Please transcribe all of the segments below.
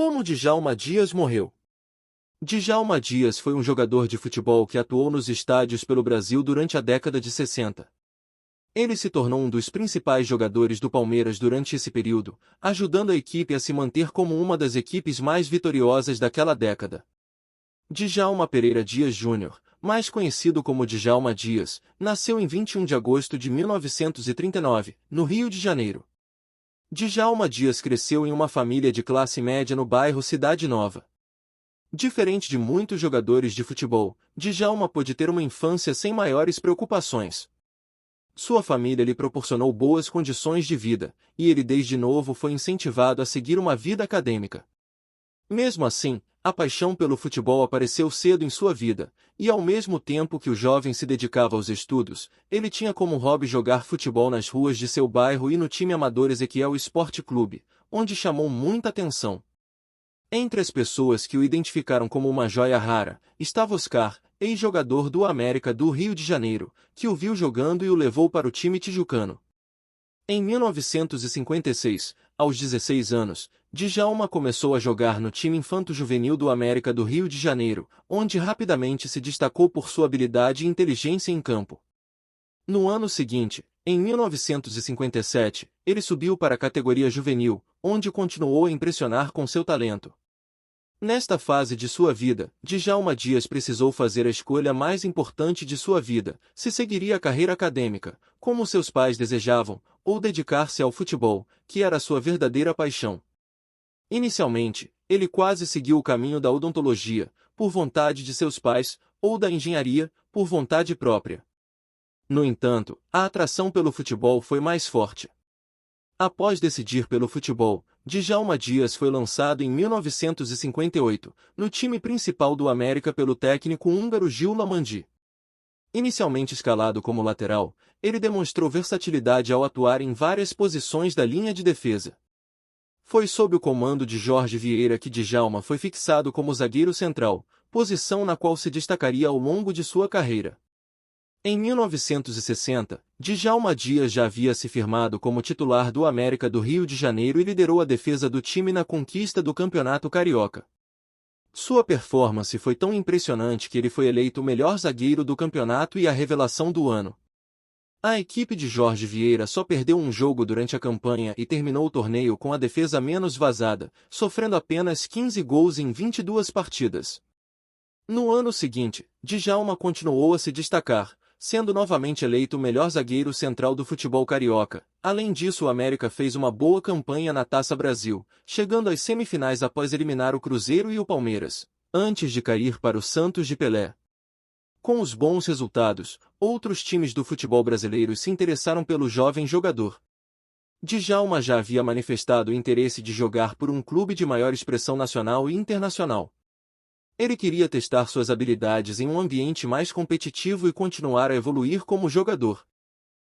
Como Djalma Dias morreu? Djalma Dias foi um jogador de futebol que atuou nos estádios pelo Brasil durante a década de 60. Ele se tornou um dos principais jogadores do Palmeiras durante esse período, ajudando a equipe a se manter como uma das equipes mais vitoriosas daquela década. Djalma Pereira Dias Júnior, mais conhecido como Djalma Dias, nasceu em 21 de agosto de 1939, no Rio de Janeiro. Djalma Dias cresceu em uma família de classe média no bairro Cidade Nova. Diferente de muitos jogadores de futebol, Djalma pôde ter uma infância sem maiores preocupações. Sua família lhe proporcionou boas condições de vida, e ele desde novo foi incentivado a seguir uma vida acadêmica. Mesmo assim, a paixão pelo futebol apareceu cedo em sua vida, e ao mesmo tempo que o jovem se dedicava aos estudos, ele tinha como hobby jogar futebol nas ruas de seu bairro e no time amador Ezequiel Esporte Clube, onde chamou muita atenção. Entre as pessoas que o identificaram como uma joia rara, estava Oscar, ex-jogador do América do Rio de Janeiro, que o viu jogando e o levou para o time tijucano. Em 1956, aos 16 anos, Djalma começou a jogar no time infanto-juvenil do América do Rio de Janeiro, onde rapidamente se destacou por sua habilidade e inteligência em campo. No ano seguinte, em 1957, ele subiu para a categoria juvenil, onde continuou a impressionar com seu talento. Nesta fase de sua vida, Djalma Dias precisou fazer a escolha mais importante de sua vida, se seguiria a carreira acadêmica, como seus pais desejavam, ou dedicar-se ao futebol, que era sua verdadeira paixão. Inicialmente, ele quase seguiu o caminho da odontologia, por vontade de seus pais, ou da engenharia, por vontade própria. No entanto, a atração pelo futebol foi mais forte. Após decidir pelo futebol, Djalma Dias foi lançado em 1958, no time principal do América pelo técnico húngaro Gil Lamandi. Inicialmente escalado como lateral, ele demonstrou versatilidade ao atuar em várias posições da linha de defesa. Foi sob o comando de Jorge Vieira que Djalma foi fixado como zagueiro central, posição na qual se destacaria ao longo de sua carreira. Em 1960, Djalma Dias já havia se firmado como titular do América do Rio de Janeiro e liderou a defesa do time na conquista do Campeonato Carioca. Sua performance foi tão impressionante que ele foi eleito o melhor zagueiro do campeonato e a revelação do ano. A equipe de Jorge Vieira só perdeu um jogo durante a campanha e terminou o torneio com a defesa menos vazada, sofrendo apenas 15 gols em 22 partidas. No ano seguinte, Djalma continuou a se destacar, sendo novamente eleito o melhor zagueiro central do futebol carioca. Além disso, o América fez uma boa campanha na Taça Brasil, chegando às semifinais após eliminar o Cruzeiro e o Palmeiras, antes de cair para o Santos de Pelé. Com os bons resultados, outros times do futebol brasileiro se interessaram pelo jovem jogador. Djalma já havia manifestado o interesse de jogar por um clube de maior expressão nacional e internacional. Ele queria testar suas habilidades em um ambiente mais competitivo e continuar a evoluir como jogador.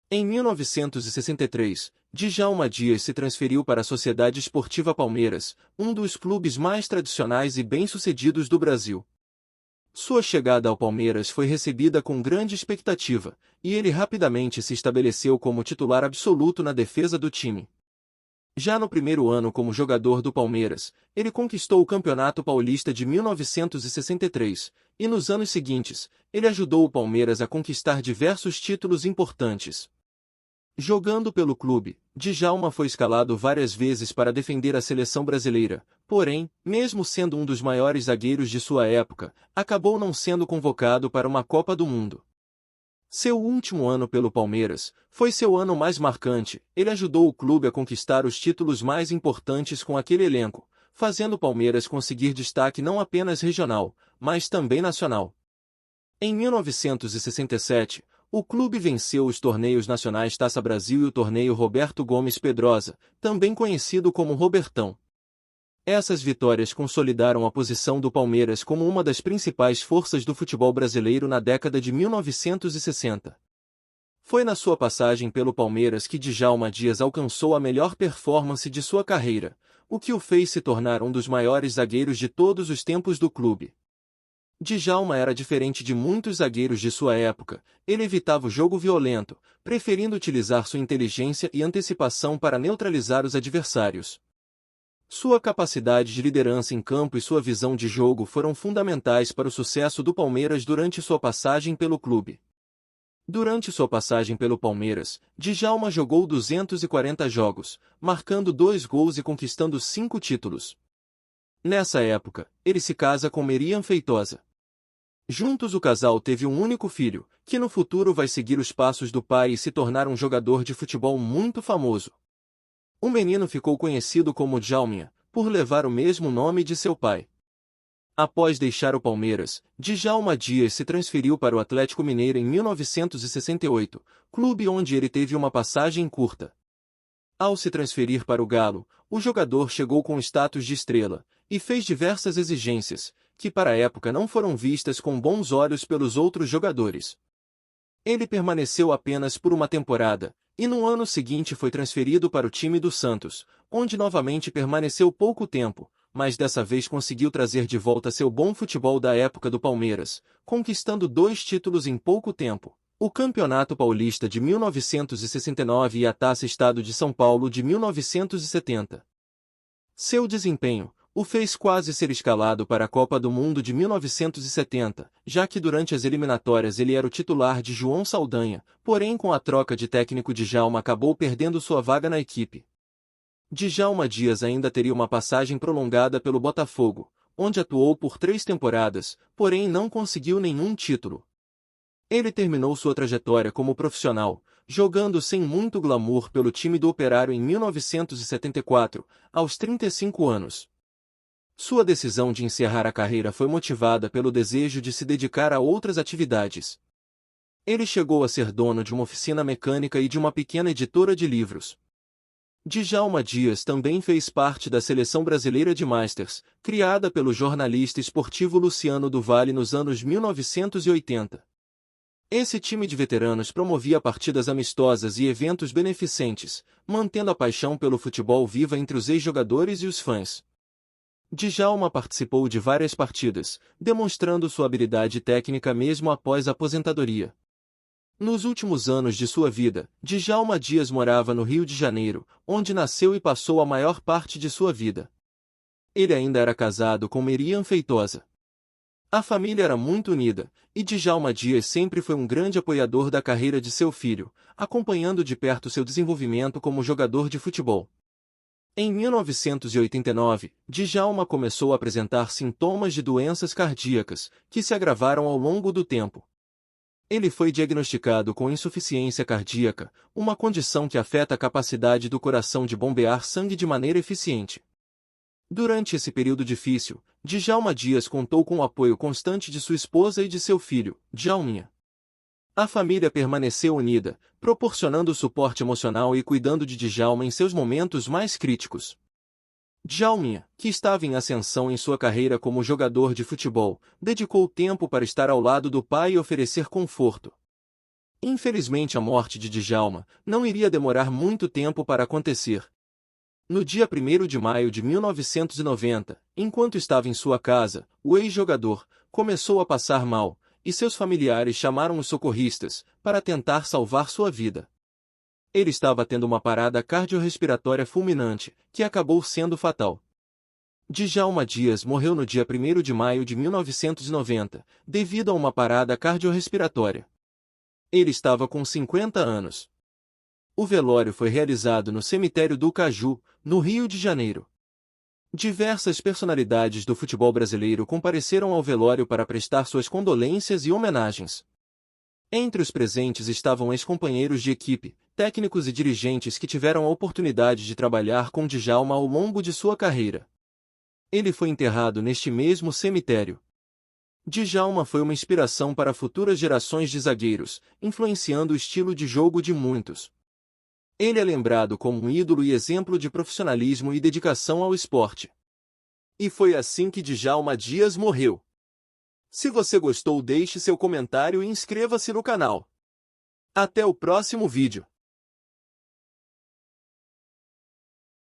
Em 1963, Djalma Dias se transferiu para a Sociedade Esportiva Palmeiras, um dos clubes mais tradicionais e bem-sucedidos do Brasil. Sua chegada ao Palmeiras foi recebida com grande expectativa, e ele rapidamente se estabeleceu como titular absoluto na defesa do time. Já no primeiro ano como jogador do Palmeiras, ele conquistou o Campeonato Paulista de 1963, e nos anos seguintes, ele ajudou o Palmeiras a conquistar diversos títulos importantes. Jogando pelo clube, Djalma foi escalado várias vezes para defender a seleção brasileira, porém, mesmo sendo um dos maiores zagueiros de sua época, acabou não sendo convocado para uma Copa do Mundo. Seu último ano pelo Palmeiras foi seu ano mais marcante. Ele ajudou o clube a conquistar os títulos mais importantes com aquele elenco, fazendo o Palmeiras conseguir destaque não apenas regional, mas também nacional. Em 1967, o clube venceu os torneios nacionais Taça Brasil e o torneio Roberto Gomes Pedrosa, também conhecido como Robertão. Essas vitórias consolidaram a posição do Palmeiras como uma das principais forças do futebol brasileiro na década de 1960. Foi na sua passagem pelo Palmeiras que Djalma Dias alcançou a melhor performance de sua carreira, o que o fez se tornar um dos maiores zagueiros de todos os tempos do clube. Djalma era diferente de muitos zagueiros de sua época, ele evitava o jogo violento, preferindo utilizar sua inteligência e antecipação para neutralizar os adversários. Sua capacidade de liderança em campo e sua visão de jogo foram fundamentais para o sucesso do Palmeiras durante sua passagem pelo clube. Durante sua passagem pelo Palmeiras, Djalma jogou 240 jogos, marcando 2 gols e conquistando 5 títulos. Nessa época, ele se casa com Meriam Feitosa. Juntos o casal teve um único filho, que no futuro vai seguir os passos do pai e se tornar um jogador de futebol muito famoso. O menino ficou conhecido como Djalminha, por levar o mesmo nome de seu pai. Após deixar o Palmeiras, Djalma Dias se transferiu para o Atlético Mineiro em 1968, clube onde ele teve uma passagem curta. Ao se transferir para o Galo, o jogador chegou com status de estrela, e fez diversas exigências, que para a época não foram vistas com bons olhos pelos outros jogadores. Ele permaneceu apenas por uma temporada, e no ano seguinte foi transferido para o time do Santos, onde novamente permaneceu pouco tempo, mas dessa vez conseguiu trazer de volta seu bom futebol da época do Palmeiras, conquistando 2 títulos em pouco tempo: o Campeonato Paulista de 1969 e a Taça Estado de São Paulo de 1970. Seu desempenho o fez quase ser escalado para a Copa do Mundo de 1970, já que durante as eliminatórias ele era o titular de João Saldanha, porém com a troca de técnico Djalma acabou perdendo sua vaga na equipe. Djalma Dias ainda teria uma passagem prolongada pelo Botafogo, onde atuou por 3 temporadas, porém não conseguiu nenhum título. Ele terminou sua trajetória como profissional, jogando sem muito glamour pelo time do Operário em 1974, aos 35 anos. Sua decisão de encerrar a carreira foi motivada pelo desejo de se dedicar a outras atividades. Ele chegou a ser dono de uma oficina mecânica e de uma pequena editora de livros. Djalma Dias também fez parte da Seleção Brasileira de Masters, criada pelo jornalista esportivo Luciano do Vale nos anos 1980. Esse time de veteranos promovia partidas amistosas e eventos beneficentes, mantendo a paixão pelo futebol viva entre os ex-jogadores e os fãs. Djalma participou de várias partidas, demonstrando sua habilidade técnica mesmo após a aposentadoria. Nos últimos anos de sua vida, Djalma Dias morava no Rio de Janeiro, onde nasceu e passou a maior parte de sua vida. Ele ainda era casado com Meriam Feitosa. A família era muito unida, e Djalma Dias sempre foi um grande apoiador da carreira de seu filho, acompanhando de perto seu desenvolvimento como jogador de futebol. Em 1989, Djalma começou a apresentar sintomas de doenças cardíacas, que se agravaram ao longo do tempo. Ele foi diagnosticado com insuficiência cardíaca, uma condição que afeta a capacidade do coração de bombear sangue de maneira eficiente. Durante esse período difícil, Djalma Dias contou com o apoio constante de sua esposa e de seu filho, Djalminha. A família permaneceu unida, proporcionando suporte emocional e cuidando de Djalma em seus momentos mais críticos. Djalminha, que estava em ascensão em sua carreira como jogador de futebol, dedicou tempo para estar ao lado do pai e oferecer conforto. Infelizmente a morte de Djalma não iria demorar muito tempo para acontecer. No dia 1º de maio de 1990, enquanto estava em sua casa, o ex-jogador começou a passar mal, e seus familiares chamaram os socorristas para tentar salvar sua vida. Ele estava tendo uma parada cardiorrespiratória fulminante, que acabou sendo fatal. Djalma Dias morreu no dia 1º de maio de 1990, devido a uma parada cardiorrespiratória. Ele estava com 50 anos. O velório foi realizado no cemitério do Caju, no Rio de Janeiro. Diversas personalidades do futebol brasileiro compareceram ao velório para prestar suas condolências e homenagens. Entre os presentes estavam ex-companheiros de equipe, técnicos e dirigentes que tiveram a oportunidade de trabalhar com Djalma ao longo de sua carreira. Ele foi enterrado neste mesmo cemitério. Djalma foi uma inspiração para futuras gerações de zagueiros, influenciando o estilo de jogo de muitos. Ele é lembrado como um ídolo e exemplo de profissionalismo e dedicação ao esporte. E foi assim que Djalma Dias morreu. Se você gostou, deixe seu comentário e inscreva-se no canal. Até o próximo vídeo.